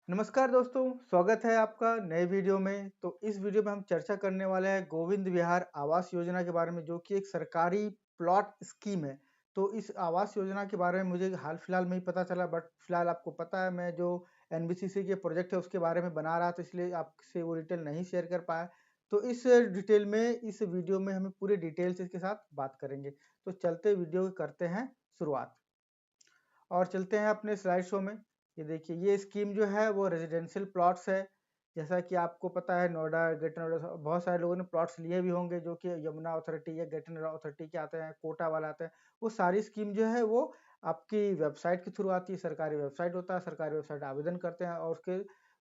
नमस्कार दोस्तों, स्वागत है आपका नए वीडियो में। तो इस वीडियो में हम चर्चा करने वाले हैं गोविंद विहार आवास योजना के बारे में, जो कि एक सरकारी प्लॉट स्कीम है। तो इस आवास योजना के बारे में मुझे हाल फिलहाल में ही पता चला, बट फिलहाल आपको पता है मैं जो एनबीसीसी के प्रोजेक्ट है उसके बारे में बना रहा था, इसलिए आपसे वो डिटेल नहीं शेयर कर पाया। तो इस डिटेल में इस वीडियो में हमें पूरे डिटेल से इसके साथ बात करेंगे। तो चलते वीडियो करते हैं शुरुआत और चलते हैं अपने स्लाइड शो में। ये देखिए, ये स्कीम जो है वो रेजिडेंशियल प्लॉट्स है। जैसा कि आपको पता है, नोएडा, ग्रेटर नोएडा बहुत सारे लोगों ने प्लॉट्स लिए भी होंगे, जो कि यमुना अथॉरिटी या ग्रेटर नोएडा अथॉरिटी के आते हैं, कोटा वाला आते हैं। वो सारी स्कीम जो है वो आपकी वेबसाइट के थ्रू आती है। सरकारी वेबसाइट होता है, सरकारी वेबसाइट आवेदन करते हैं और उसके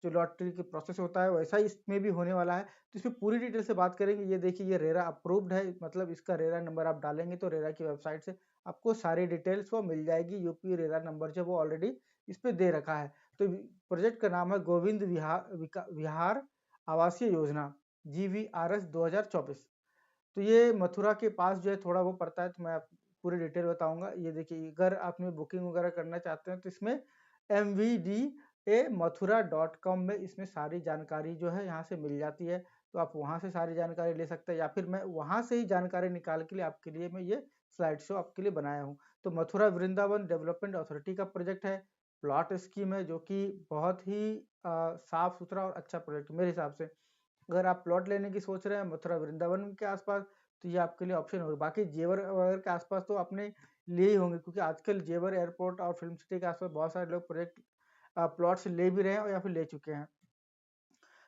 जो लॉटरी की प्रोसेस होता है वैसा ही इसमें भी होने वाला है। तो इसमें पूरी डिटेल से बात करेंगे। ये देखिए, ये रेरा अप्रूव्ड है, मतलब इसका रेरा नंबर आप डालेंगे तो रेरा की वेबसाइट से आपको सारी डिटेल्स वो मिल जाएगी। यूपी रेरा नंबर जो वो ऑलरेडी इस पे दे रखा है। तो प्रोजेक्ट का नाम है गोविंद विहार आवासीय योजना, GVRS 2024। तो ये मथुरा के पास जो है थोड़ा वो पड़ता है। तो मैं पूरी डिटेल बताऊंगा। ये देखिए, अगर आपने बुकिंग वगैरह करना चाहते हैं तो इसमें mvda.mathura.com में इसमें सारी जानकारी जो है यहाँ से मिल जाती है। तो आप वहाँ से सारी जानकारी ले सकते हैं, या फिर मैं वहाँ से ही जानकारी निकाल के लिए आपके लिए मैं ये स्लाइड शो आपके लिए बनाया हूँ। तो मथुरा वृंदावन डेवलपमेंट अथॉरिटी का प्रोजेक्ट है, प्लॉट स्कीम है, जो कि बहुत ही साफ सुथरा और अच्छा प्रोजेक्ट मेरे हिसाब से। अगर आप प्लॉट लेने की सोच रहे हैं मथुरा वृंदावन के आसपास, तो ये आपके लिए ऑप्शन होगा। बाकी जेवर वगैरह के आसपास तो आपने लिए ही होंगे, क्योंकि आजकल जेवर एयरपोर्ट और फिल्म सिटी के आसपास बहुत सारे लोग प्रोजेक्ट प्लॉट्स ले भी रहे हैं और या फिर ले चुके हैं।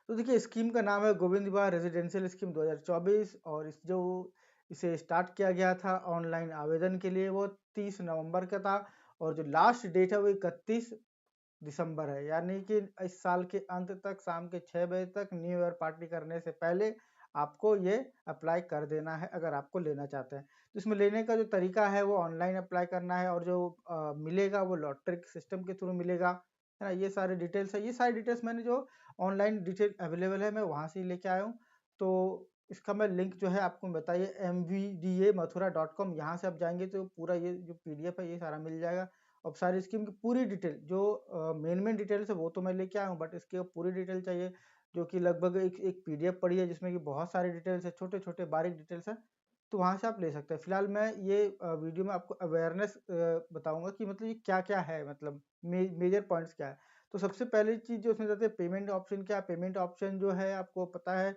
तो देखिए, स्कीम का नाम है गोविंद विहार रेजिडेंशियल स्कीम 2024, और इसे स्टार्ट किया गया था ऑनलाइन आवेदन के लिए, वो 30 नवंबर का था। और जो लास्ट डेट है वो 31 दिसंबर है, यानी कि इस साल के अंत तक शाम के 6 बजे तक, न्यू ईयर पार्टी करने से पहले आपको ये अप्लाई कर देना है अगर आपको लेना चाहते हैं। तो इसमें लेने का जो तरीका है वो ऑनलाइन अप्लाई करना है, और जो मिलेगा वो लॉटरी सिस्टम के थ्रू मिलेगा, है ना। ये सारे डिटेल्स है, ये सारी डिटेल्स मैंने जो ऑनलाइन डिटेल अवेलेबल है मैं वहाँ से ही लेके आया हूँ। तो इसका मैं लिंक जो है आपको बताइए, mvda.mathura.com, यहाँ से आप जाएंगे तो पूरा ये जो PDF है ये सारा मिल जाएगा। अब सारी स्कीम की पूरी डिटेल जो मेन डिटेल्स है वो तो मैं लेके आया हूँ, बट इसके पूरी डिटेल चाहिए, जो कि लगभग एक PDF पड़ी है जिसमें कि बहुत सारी डिटेल्स है, छोटे छोटे बारीक डिटेल्स है। तो वहाँ से आप ले सकते हैं। फिलहाल मैं ये वीडियो में आपको अवेयरनेस बताऊंगा कि मतलब ये क्या क्या है, मतलब मेजर पॉइंट्स क्या है। तो सबसे पहली चीज जो उसमें जाते हैं, पेमेंट ऑप्शन। क्या पेमेंट ऑप्शन जो है, आपको पता है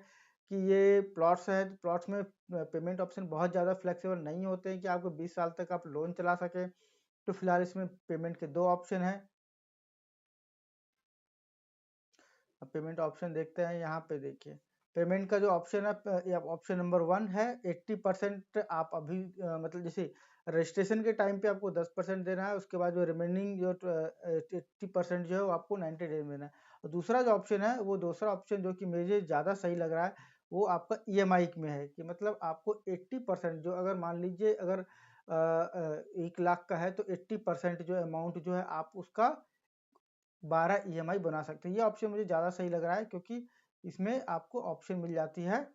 कि ये प्लॉट्स है, तो प्लॉट्स में पेमेंट ऑप्शन बहुत ज़्यादा फ्लेक्सिबल नहीं होते हैं कि आपको 20 साल तक आप लोन चला सके। तो फिलहाल इसमें पेमेंट के दो ऑप्शन हैं। अब पेमेंट ऑप्शन देखते हैं, यहाँ पे देखिए पेमेंट का जो ऑप्शन है, ऑप्शन नंबर 1 है 80%। आप अभी मतलब जैसे रजिस्ट्रेशन के टाइम पे आपको 10% देना है, उसके बाद जो रिमेनिंग जो 80% जो है वो आपको 90 डेज में देना है। और दूसरा जो ऑप्शन है, वो दूसरा ऑप्शन जो कि मुझे ज़्यादा सही लग रहा है, वो आपका EMI में है, कि मतलब आपको 80% जो, अगर मान लीजिए अगर 1 लाख का है तो 80% जो अमाउंट जो है आप उसका 12 EMI बना सकते हैं। ये ऑप्शन मुझे ज़्यादा सही लग रहा है, क्योंकि इसमें आपको ऑप्शन मिल जाती है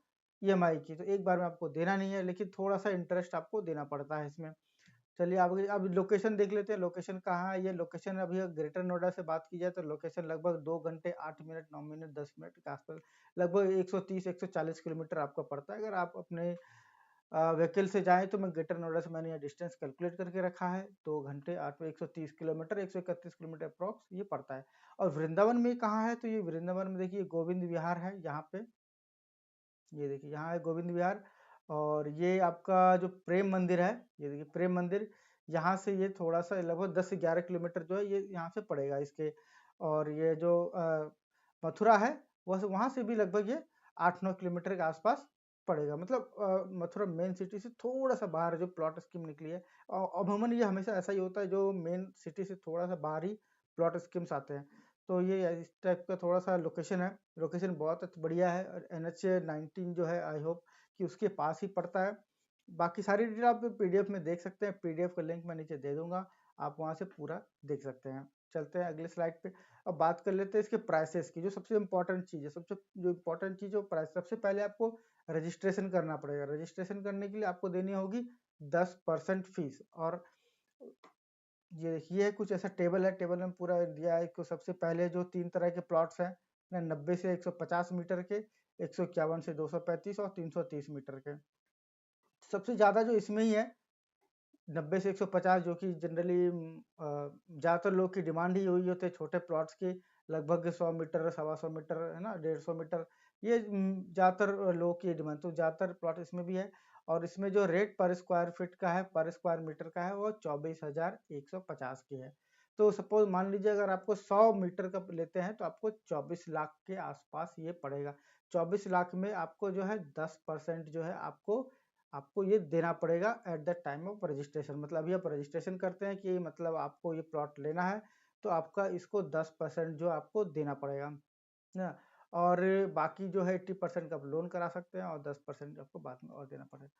EMI की, तो एक बार में आपको देना नहीं है, लेकिन थोड़ा सा इंटरेस्ट आपको देना पड़ता है इसमें। चलिए अब लोकेशन देख लेते हैं, लोकेशन कहाँ है। ये लोकेशन अभी ग्रेटर नोएडा से बात की जाए तो लोकेशन लगभग 2 घंटे 8 मिनट 9 मिनट 10 मिनट के आसपास, लगभग 130-140 किलोमीटर आपका पड़ता है। अगर आप अपने व्हीकल से जाएँ तो मैं ग्रेटर नोएडा से मैंने यहाँ डिस्टेंस कैलकुलेट करके रखा है, 2 घंटे 8 में 130 किलोमीटर, 131 किलोमीटर अप्रॉक्स ये पड़ता है। और वृंदावन में कहाँ है, तो ये वृंदावन में देखिए गोविंद विहार है यहाँ पे। ये देखिए, यहाँ है गोविंद विहार। और ये आपका जो प्रेम मंदिर है, ये देखिए प्रेम मंदिर, यहाँ से ये थोड़ा सा लगभग 10 से 11 किलोमीटर जो है ये यहाँ से पड़ेगा इसके। और ये जो मथुरा है, वह वहाँ से भी लगभग ये 8-9 किलोमीटर के आसपास पड़ेगा। मतलब मथुरा मेन सिटी से थोड़ा सा बाहर जो प्लॉट स्कीम निकली है। अमूमन ये हमेशा ऐसा ही होता है, जो मेन सिटी से थोड़ा सा बाहर ही प्लॉट स्कीम्स आते हैं। तो ये इस टाइप का थोड़ा सा लोकेशन है। लोकेशन बहुत बढ़िया है, और NH-19 जो है, आई होप कि उसके पास ही पड़ता है। बाकी सारी डिटेल आप PDF में देख सकते हैं, PDF का लिंक मैं नीचे दे दूंगा, आप वहां से पूरा देख सकते हैं। चलते हैं अगले स्लाइड पे। अब बात कर लेते हैं इसके प्राइसेस की, जो सबसे इम्पोर्टेंट चीज़ है। सबसे जो इम्पोर्टेंट चीज़ है प्राइस। सबसे पहले आपको रजिस्ट्रेशन करना पड़ेगा। रजिस्ट्रेशन करने के लिए आपको देनी होगी 10% फीस। और ये देखिए कुछ ऐसा टेबल है, टेबल में पूरा दिया है कि सबसे पहले जो 3 तरह के प्लॉट्स हैं ना, 90 से 150 मीटर के, 151 से 235 और 330 मीटर के। सबसे ज़्यादा जो इसमें ही है 90 से 150, जो कि जनरली ज़्यादातर लोग की डिमांड ही हुई होती है छोटे प्लॉट्स की, लगभग 100 मीटर, 125 मीटर, है ना, 150 मीटर, ये ज़्यादातर लोग की डिमांड, तो ज़्यादातर प्लॉट इसमें भी है। और इसमें जो रेट पर स्क्वायर फीट का है, पर स्क्वायर मीटर का है, वो 24,150 की है। तो सपोज मान लीजिए अगर आपको 100 मीटर का लेते हैं तो आपको 24 लाख के आसपास ये पड़ेगा। 24 लाख में आपको जो है 10% जो है आपको आपको ये देना पड़ेगा at the time of registration. मतलब अभी आप रजिस्ट्रेशन करते हैं कि मतलब आपको ये प्लॉट लेना है, तो आपका इसको 10% जो आपको देना पड़ेगा ना। और बाकी जो है 80% का आप लोन करा सकते हैं और 10% आपको बाद में और देना पड़ेगा।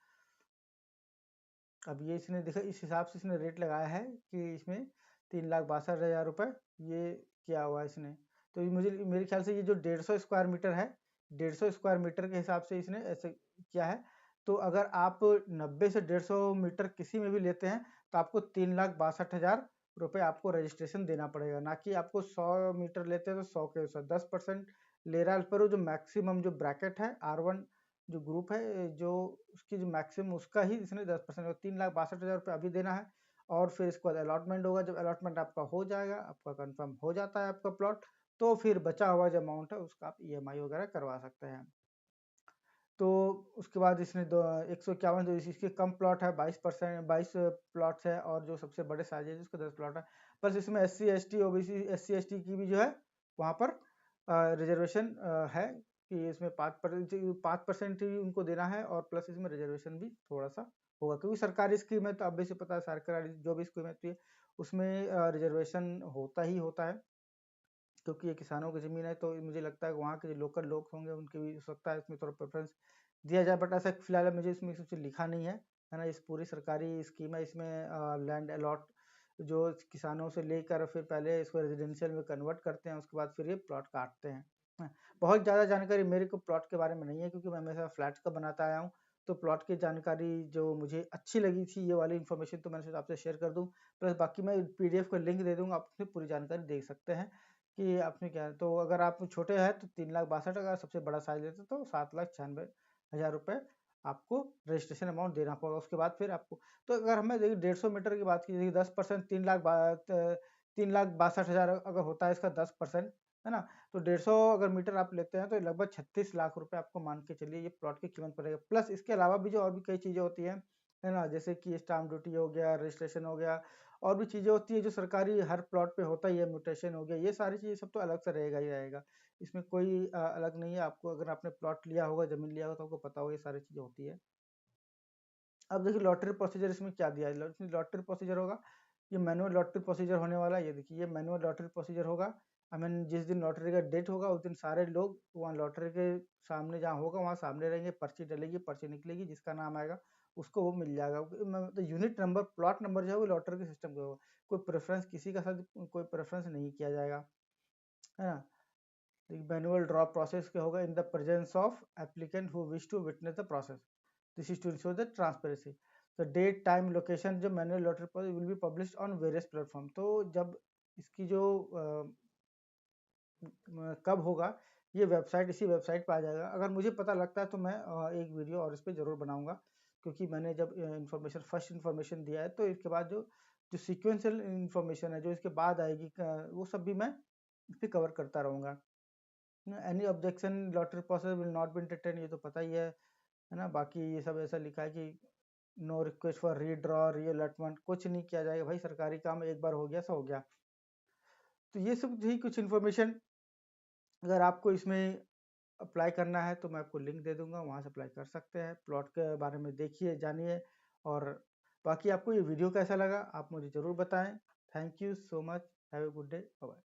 अब ये इसने देखा, इस हिसाब से इसने रेट लगाया है कि इसमें 3,62,000 रुपये ये किया हुआ है इसने। तो ये मुझे मेरे ख्याल से ये जो 150 स्क्वायर मीटर है, 150 स्क्वायर मीटर के हिसाब से इसने ऐसे किया है। तो अगर आप 90 से 150 मीटर किसी में भी लेते हैं तो आपको 3,62,000 रुपये आपको रजिस्ट्रेशन देना पड़ेगा, ना कि आपको 100 मीटर लेते हैं तो 100 के 10% ले रहा है। पर जो मैक्सिमम जो ब्रैकेट है R1 जो ग्रुप है, जो उसकी जो मैक्सिमम उसका ही इसने 10%, 3,62,000 रुपये अभी देना है। और फिर इसके बाद अलॉटमेंट होगा, जब अलॉटमेंट आपका हो जाएगा, आपका कंफर्म हो जाता है आपका प्लॉट, तो फिर बचा हुआ जो अमाउंट है उसका आप EMI वगैरह करवा सकते हैं। तो उसके बाद इसने 151, जो इसके कम प्लॉट है 22 प्लॉट्स है, और जो सबसे बड़े साइज है उसके 10 प्लॉट है। प्लस इसमें SC ST OBC SC ST की भी जो है वहाँ पर रिजर्वेशन है कि इसमें 5% ही उनको देना है, और प्लस इसमें रिजर्वेशन भी थोड़ा सा होगा, क्योंकि सरकारी स्कीम है तो अब से पता है सरकारी जो भी स्कीम होती है उसमें रिजर्वेशन होता ही होता है, क्योंकि ये किसानों की ज़मीन है। तो मुझे लगता है कि वहाँ के जो लोकल लोग होंगे उनकी भी हो सकता है इसमें थोड़ा प्रेफरेंस दिया जाए, बट ऐसा फिलहाल मुझे इसमें कुछ लिखा नहीं है ना। इस पूरी सरकारी स्कीम है, इसमें लैंड अलॉट जो किसानों से लेकर फिर पहले इसको रेजिडेंशियल में कन्वर्ट करते हैं, उसके बाद फिर ये प्लॉट काटते हैं। बहुत ज़्यादा जानकारी मेरे को प्लॉट के बारे में नहीं है, क्योंकि मैं हमेशा फ्लैट्स का बनाता आया हूँ। तो प्लॉट की जानकारी जो मुझे अच्छी लगी थी, ये वाली इन्फॉर्मेशन, तो मैंने सोचा आपसे शेयर कर दूँ। प्लस बाकी मैं PDF का लिंक दे दूँगा, आप उसमें पूरी जानकारी देख सकते हैं कि आपने क्या है। तो अगर आप छोटे हैं तो 3,62,000, अगर सबसे बड़ा साइज लेते तो 7,96,000 रुपये आपको रजिस्ट्रेशन अमाउंट देना पड़ेगा। उसके बाद फिर आपको, तो अगर हमें देखिए 150 मीटर की बात की, 10% 3,62,000 अगर होता है इसका 10%, है ना, तो 150 अगर मीटर आप लेते हैं तो लगभग 36 लाख रुपए आपको मान के चलिए ये प्लॉट की कीमत पड़ेगा। प्लस इसके अलावा भी जो और भी कई चीज़ें होती हैं, है ना, जैसे कि स्टाम्प ड्यूटी हो गया, रजिस्ट्रेशन हो गया, और भी चीज़ें होती है जो सरकारी हर प्लॉट पे होता ही है, म्यूटेशन हो गया, ये सारी चीज़ें सब तो अलग से रहेगा ही रहेगा। इसमें कोई अलग नहीं है। आपको अगर आपने प्लॉट लिया होगा, ज़मीन लिया होगा, तो आपको पता होगा ये सारी चीज़ें होती है। अब देखिए लॉटरी प्रोसीजर इसमें क्या दिया है, लॉटरी प्रोसीजर होगा, ये मैनुअल लॉटरी प्रोसीजर होने वाला है। ये देखिए ये मैनुअल लॉटरी प्रोसीजर होगा। आई मीन जिस दिन लॉटरी का डेट होगा उस दिन सारे लोग वहाँ लॉटरी के सामने जहाँ होगा वहाँ सामने रहेंगे, पर्ची डलेगी, पर्ची निकलेगी, जिसका नाम आएगा उसको वो मिल जाएगा। तो यूनिट नंबर, प्लॉट नंबर जो है वो लॉटरी के सिस्टम का होगा। कोई प्रेफरेंस किसी का साथ कोई प्रेफरेंस नहीं किया जाएगा, है ना। मैनुअल ड्रॉ प्रोसेस क्या होगा, in the presence of applicant who wish to witness the process, this is to ensure the transparency. तो डेट, टाइम, लोकेशन, जो manual lottery process will be published on various platform. तो जब इसकी जो कब होगा, ये वेबसाइट, इसी वेबसाइट पर आ जाएगा। अगर मुझे पता लगता है तो मैं एक वीडियो और इस पर ज़रूर बनाऊंगा, क्योंकि मैंने जब इन्फॉर्मेशन फर्स्ट इन्फॉर्मेशन दिया है तो इसके बाद जो जो सीक्वेंशियल इन्फॉर्मेशन है जो इसके बाद आएगी वो सब भी मैं इस पर कवर करता रहूँगा। Any objection lottery process will not be entertain, ये तो पता ही है ना। बाकी ये सब ऐसा लिखा है कि नो रिक्वेस्ट फॉर रीड्रॉ, रीअलॉटमेंट, कुछ नहीं किया जाएगा भाई, सरकारी काम एक बार हो गया सो हो गया। तो ये सब थी कुछ इन्फॉर्मेशन। अगर आपको इसमें अप्लाई करना है तो मैं आपको लिंक दे दूंगा, वहाँ से अप्लाई कर सकते हैं। प्लॉट के बारे में देखिए, जानिए। और बाकी आपको ये वीडियो कैसा लगा आप मुझे ज़रूर बताएं। Thank you so much, have a good day, bye.